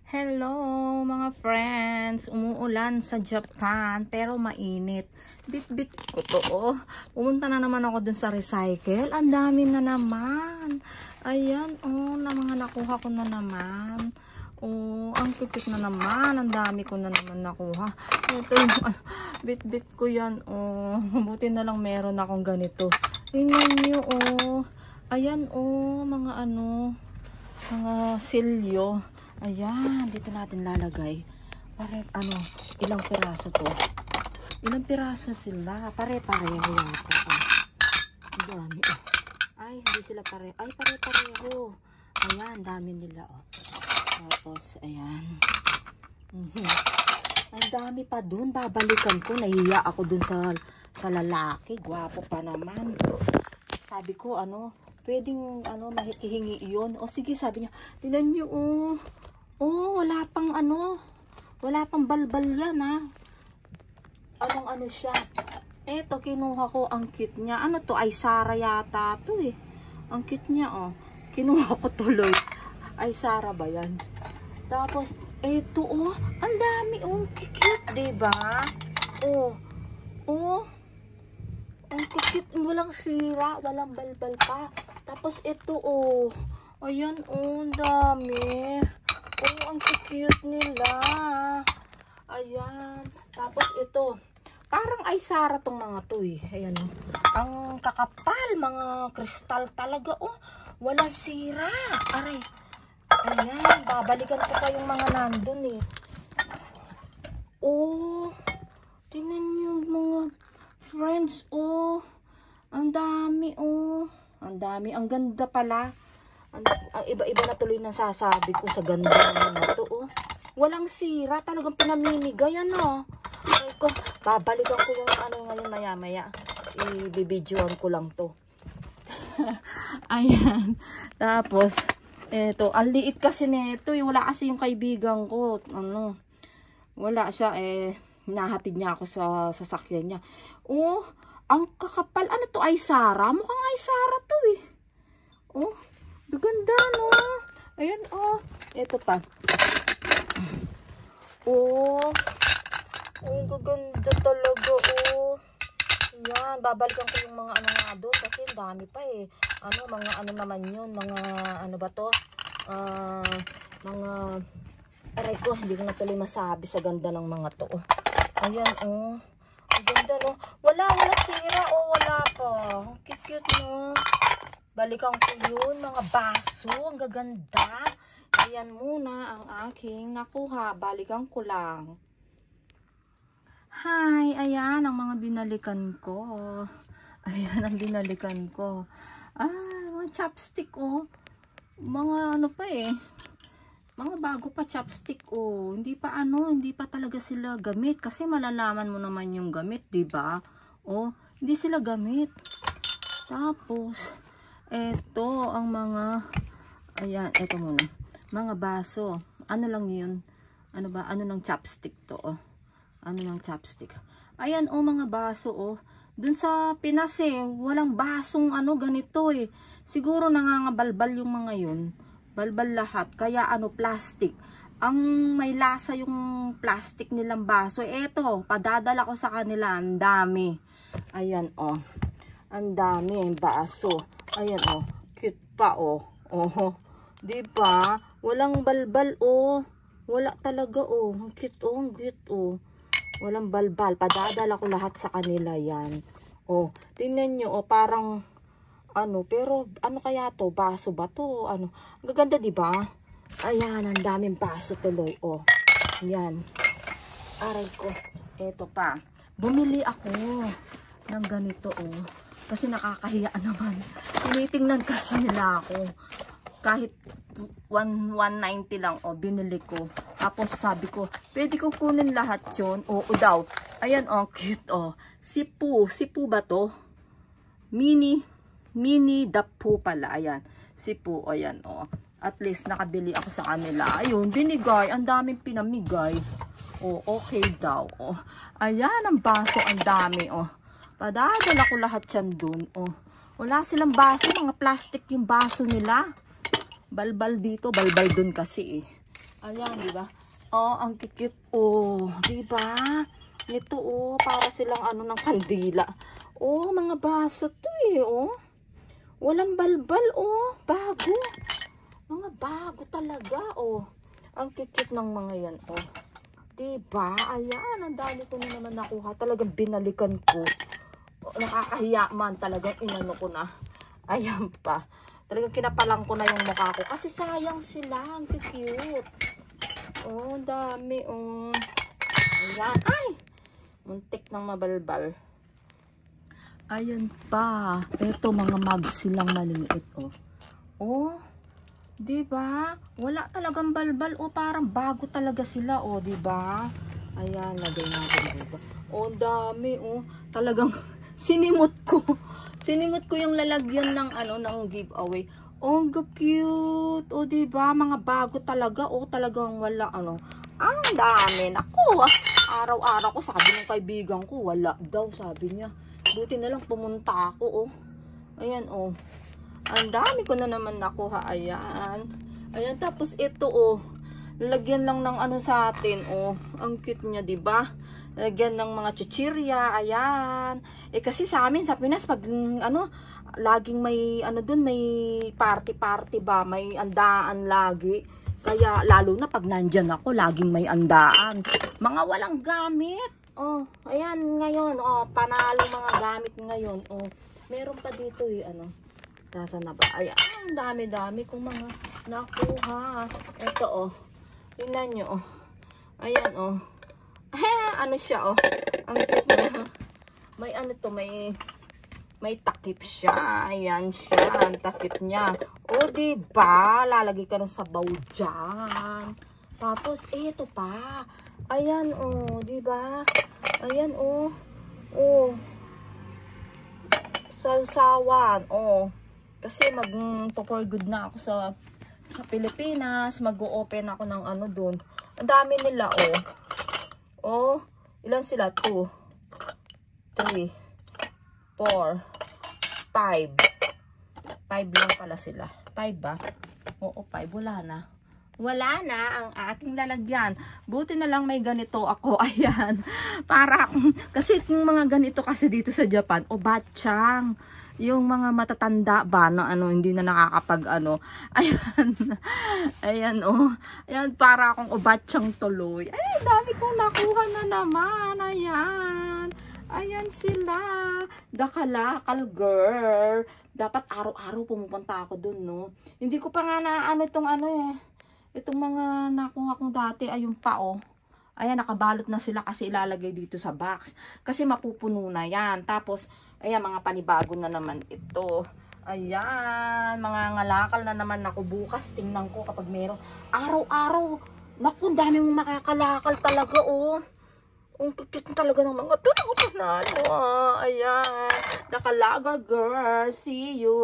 Hello mga friends, umuulan sa Japan pero mainit. Bit-bit ko to Pumunta na naman ako dun sa recycle. Ang dami na naman. Ayan na mga nakuha ko na naman. Ang tipik na naman. Ang dami ko na naman nakuha. Ito yung bit-bit ko yan. Buti na lang meron akong ganito. Tingnan nyo Ayan mga mga silyo. Ayan, dito natin lalagay. Ilang piraso to? Ilang piraso sila? Pare-pareho yata. Ang dami. Ay, hindi sila pare. Ay, pare-pareho. Ayan, dami nila. Tapos, ayan. Ang dami pa dun. Babalikan ko. Nahiya ako dun sa lalaki. Gwapo pa naman. Sabi ko, pwedeng, makikihingi iyon. Sige, sabi niya. Tingnan niyo, wala pang balbal yan, Anong siya? Eto, kinuha ko, ang cute niya. Ano to? Ay, Sara yata to Ang cute niya, Kinuha ko tuloy. Ay, Sara ba yan? Tapos, eto, ang dami, cute, diba? Ang cute, walang sira, walang balbal pa. Tapos, ito, ayan, ang dami. Ang cute nila. Ayan. Tapos ito. Parang ay Sara tong mga to Ayan Ang kakapal. Mga kristal talaga. Walang sira. Aray. Ayan. Babalikan ko pa yung mga nandun Tingnan nyo mga friends. Ang dami Ang dami. Ang ganda pala. Ang iba-iba na tuloy ng sasabi ko sa ganda na to Walang sira, talagang pinamimigay Ay ko, babalikan ko yung ngayon maya-maya. I-videoan ko lang to. Ayan. Tapos eto, ang liit kasi nito wala kasi yung kaibigan ko. Wala siya hinahatid niya ako sa sasakyan niya. Ang kakapal. Ano to? Ay Sara? Mukhang ay Sara to Gaganda, Ayan, Ito pa. Gaganda talaga, Ayan, babalikan ko yung mga nga doon kasi dami pa mga naman yun, mga ba to? Mga aray ko, hindi ko na tuloy masabi sa ganda ng mga to, Ayan, ang ganda, Wala sira, wala pa. Ang cute, Balikan ko yun, mga baso. Ang gaganda. Ayan muna ang aking nakuha. Balikan ko lang. Hi! Ayan ang mga binalikan ko. Ayan ang binalikan ko. Mga chopstick Mga mga bago pa chopstick Hindi pa talaga sila gamit. Kasi malalaman mo naman yung gamit, diba? Hindi sila gamit. Tapos, eto ang mga, ayan, eto muna. Mga baso. Ano lang yun? Ano ng chopstick to, Ano ng chopstick? Ayan, mga baso, Dun sa Pinas, walang basong ganito, Siguro nangangabalbal yung mga yun. Balbal lahat. Kaya plastic. Ang may lasa yung plastic nilang baso. Eto, padadala ko sa kanila. Ang dami. Ayan, Ang dami, baso. Ayan, cute pa, diba? Walang balbal, Wala talaga, Ang cute, ang cute, Walang balbal. Padadala ko lahat sa kanila yan. Tingnan nyo, parang, pero, kaya to? Baso ba to? Ang gaganda, diba? Ayan, ang daming baso tuloy, Yan. Aray ko. Eto pa. Bumili ako ng ganito, Kasi nakakahiya naman. Tinitingnan kasi nila ako. Kahit 190 lang, binili ko. Tapos sabi ko, pwede ko kunin lahat yun. Daw. Ayan, cute, Sipu. Sipu ba to? Mini dapu pala. Ayan. Sipu, ayan, At least nakabili ako sa kanila. Ayun, binigay. Ang daming pinamigay. Okay daw, Ayan, ang baso, ang dami, Padadala ko lahat yan dun. Wala silang baso. Mga plastic yung baso nila. Balbal dito. Balbal dun kasi Ayan, di ba? Oh, ang cute. Oh, di ba? Ito, oh, para silang ano ng kandila. Oh, mga baso to eh, oh. Walang balbal, oh. Bago. Mga bago talaga, oh. Ang cute ng mga yan, oh. Diba? Ayan, ang dami ko na naman nakuha. Talagang binalikan ko. Oh, nakakahiya man. Talagang inano ko na. Ayan pa. Talagang kinapalang ko na yung mukha ko. Kasi sayang sila. Ang cute. Oh, dami, oh. Ayan. Ay! Muntik ng mabalbal. Ayan pa. Ito, mga mugs silang maliliit, oh. Oh, diba? Wala talagang balbal, oh. Parang bago talaga sila, oh, diba? Ayan, lagay natin dito. Oh, dami, oh. Talagang sinimot ko. Sinimot ko yung lalagyan ng, ano, ng giveaway. Oh, ang cute. Oh, diba? Mga bago talaga, oh. Talagang wala, ano. Ang dami. Naku, araw-araw ko, sabi ng kaibigan ko, wala daw, sabi niya. Buti na lang pumunta ako, oh. Ayan, oh. Ang dami ko na naman nakuha. Ayan. Ayan, tapos ito, oh. Lagyan lang ng ano sa atin, oh. Ang cute niya, diba? Lagyan ng mga chichirya. Ayan. Eh, kasi sa amin, sa Pinas, pag, ano, laging may, ano dun, may party-party ba? May andaan lagi. Kaya, lalo na pag nandyan ako, laging may andaan. Mga walang gamit. Oh, ayan, ngayon, oh, panalo mga gamit ngayon. Oh, meron pa dito, eh, ano. Nasa na ba? Ayan, dami-dami kong mga nakuha. Ito, oh. Tingnan nyo, oh. Ayan, oh. Ano siya, oh. Ang cute niya. May ano to, may takip siya. Ayan siya, ang takip niya. O, diba? Lalagay ka ng sabaw dyan. Tapos, eto pa. Ayan, oh. Diba? Ayan, oh. Oh. Salsawan, oh. Kasi mag-for good na ako sa Pilipinas. Mag-o-open ako ng ano dun. Ang dami nila, oh. Oh, ilan sila? 2, 3, 4, 5. 5 lang pala sila. 5 ba? Oo, 5. Wala na. Wala na ang aking lalagyan. Buti na lang may ganito ako. Ayan. Para akong, kasi yung mga ganito kasi dito sa Japan, o batchang. Yung mga matatanda ba, no, ano, hindi na nakakapag, ano. Ayan. Ayan, oh. Ayan, para akong obatchang tuloy. Ay, dami kong nakuha na naman. Ayan. Ayan sila. The Kalakal Girl. Dapat araw-araw pumupunta ako dun, no. Hindi ko pa nga na, ano, itong, ano, eh. Itong mga nakuha kong dati, ayun pa, oh. Ayan, nakabalot na sila kasi ilalagay dito sa box. Kasi mapupuno na yan. Tapos, ayan, mga panibago na naman ito. Ayan, mga ngalakal na naman ako bukas. Tingnan ko kapag meron. Araw-araw. Naku, dami mong makakalakal talaga, oh. Ang cute talaga ng mga ito. Ako panalo, ah. Ayan. The Kalakal Girl. See you.